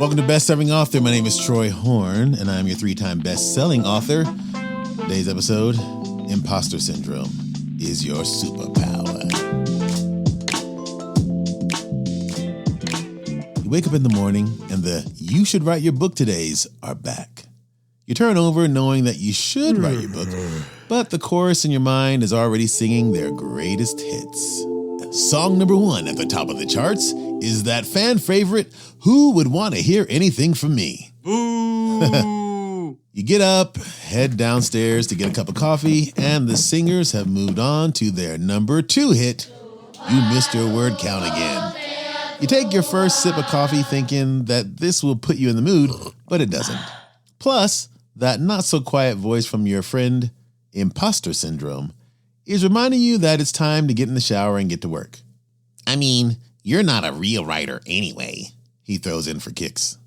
Welcome to Best Serving Author. My name is Troy Horne, and I'm your 3-time best-selling author. Today's episode, Imposter Syndrome is your superpower. You wake up in the morning, and the "you should write your book todays" are back. You turn over knowing that you should write your book, but the chorus in your mind is already singing their greatest hits. Song number 1 at the top of the charts is that fan favorite, "Who Would Want to Hear Anything From Me?" Boo! You get up, head downstairs to get a cup of coffee, and the singers have moved on to their number 2 hit, "You Missed Your Word Count Again." You take your first sip of coffee thinking that this will put you in the mood, but it doesn't. Plus, that not-so-quiet voice from your friend, Imposter Syndrome, is reminding you that it's time to get in the shower and get to work. "I mean, you're not a real writer anyway," he throws in for kicks.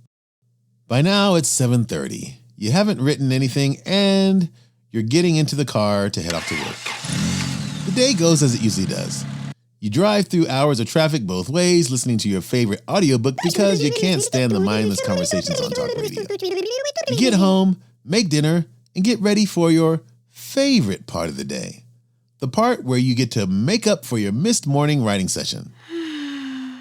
By now, it's 7:30. You haven't written anything, and you're getting into the car to head off to work. The day goes as it usually does. You drive through hours of traffic both ways, listening to your favorite audiobook because you can't stand the mindless conversations on talk radio. You get home, make dinner, and get ready for your favorite part of the day. The part where you get to make up for your missed morning writing session.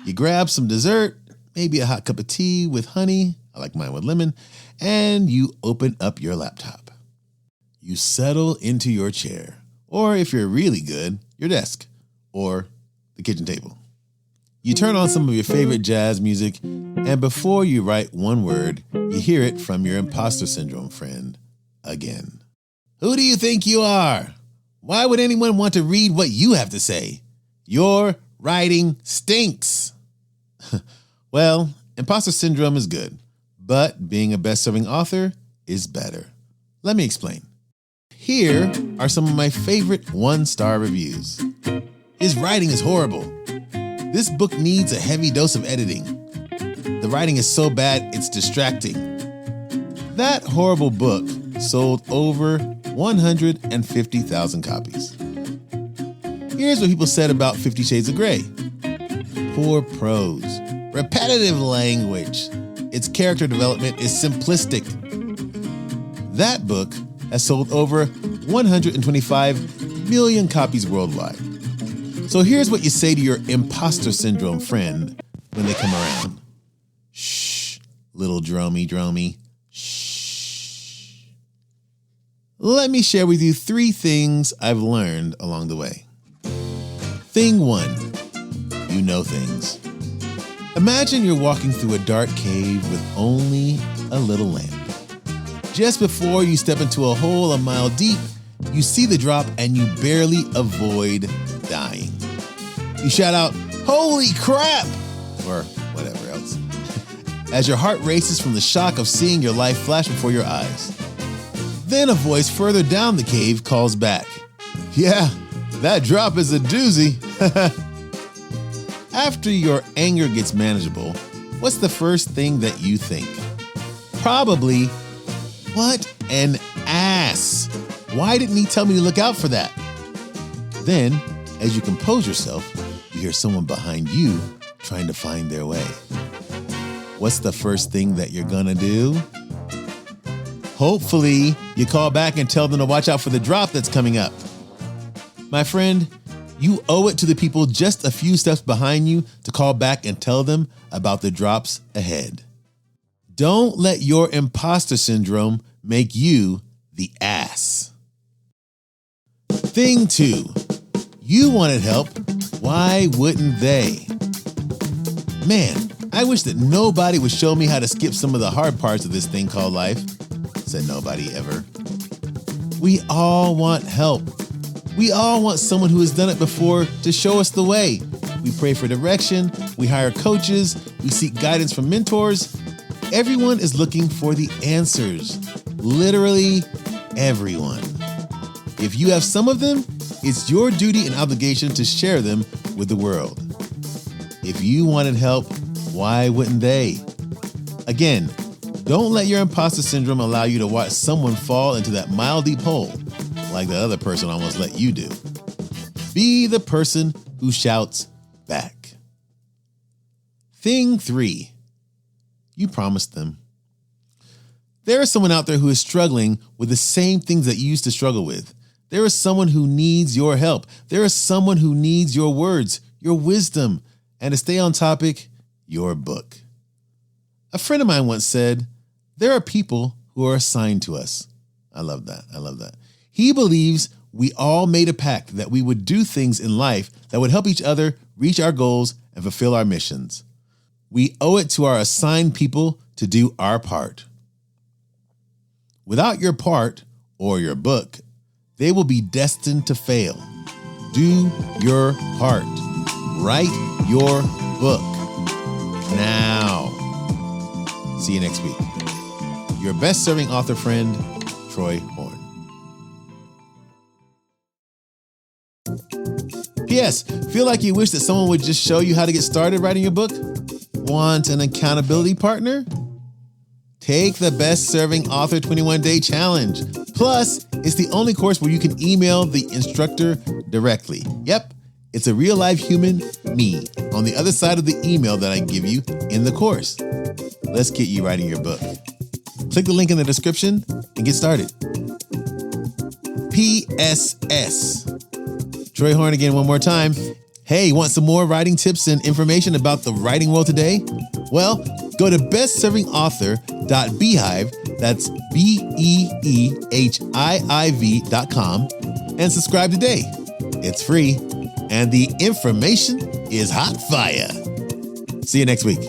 You grab some dessert, maybe a hot cup of tea with honey, I like mine with lemon, and you open up your laptop. You settle into your chair, or if you're really good, your desk, or the kitchen table. You turn on some of your favorite jazz music, and before you write one word, you hear it from your imposter syndrome friend again. "Who do you think you are? Why would anyone want to read what you have to say? Your writing stinks." Well, imposter syndrome is good, but being a best-selling author is better. Let me explain. Here are some of my favorite 1-star reviews. "His writing is horrible. This book needs a heavy dose of editing. The writing is so bad, it's distracting. That horrible book sold over 150,000 copies." Here's what people said about 50 Shades of Grey. "Poor prose, repetitive language. Its character development is simplistic. That book has sold over 125 million copies worldwide." So here's what you say to your imposter syndrome friend when they come around. "Shh, little dromy. Shh." Let me share with you 3 things I've learned along the way. Thing 1, you know things. Imagine you're walking through a dark cave with only a little lamp. Just before you step into a hole a mile deep, you see the drop and you barely avoid dying. You shout out, "Holy crap!" or whatever else, as your heart races from the shock of seeing your life flash before your eyes. Then a voice further down the cave calls back, "Yeah, that drop is a doozy." After your anger gets manageable, what's the first thing that you think? Probably, "What an ass. Why didn't he tell me to look out for that?" Then, as you compose yourself, you hear someone behind you trying to find their way. What's the first thing that you're gonna do? Hopefully, you call back and tell them to watch out for the drop that's coming up. My friend, you owe it to the people just a few steps behind you to call back and tell them about the drops ahead. Don't let your imposter syndrome make you the ass. Thing 2, you wanted help. Why wouldn't they? "Man, I wish that nobody would show me how to skip some of the hard parts of this thing called life," said nobody ever. We all want help. We all want someone who has done it before to show us the way. We pray for direction, we hire coaches, we seek guidance from mentors. Everyone is looking for the answers. Literally everyone. If you have some of them, it's your duty and obligation to share them with the world. If you wanted help, why wouldn't they? Again, don't let your imposter syndrome allow you to watch someone fall into that mile-deep hole like the other person almost let you do. Be the person who shouts back. Thing 3, You promised them. There is someone out there who is struggling with the same things that you used to struggle with. There is someone who needs your help. There is someone who needs your words, your wisdom, and to stay on topic, your book. A friend of mine once said, there are people who are assigned to us. I love that. I love that. He believes we all made a pact that we would do things in life that would help each other reach our goals and fulfill our missions. We owe it to our assigned people to do our part. Without your part or your book, they will be destined to fail. Do your part. Write your book now. See you next week. Your best serving author friend, Troy Horne. P.S. Feel like you wish that someone would just show you how to get started writing your book? Want an accountability partner? Take the Best Serving Author 21-Day Challenge. Plus, it's the only course where you can email the instructor directly. Yep, it's a real-life human, me, on the other side of the email that I give you in the course. Let's get you writing your book. Click the link in the description and get started. P.S.S. Troy Horne again one more time. Hey, want some more writing tips and information about the writing world today? Well, go to bestservingauthor.beehive, that's BEEHIIV.com, and subscribe today. It's free, and the information is hot fire. See you next week.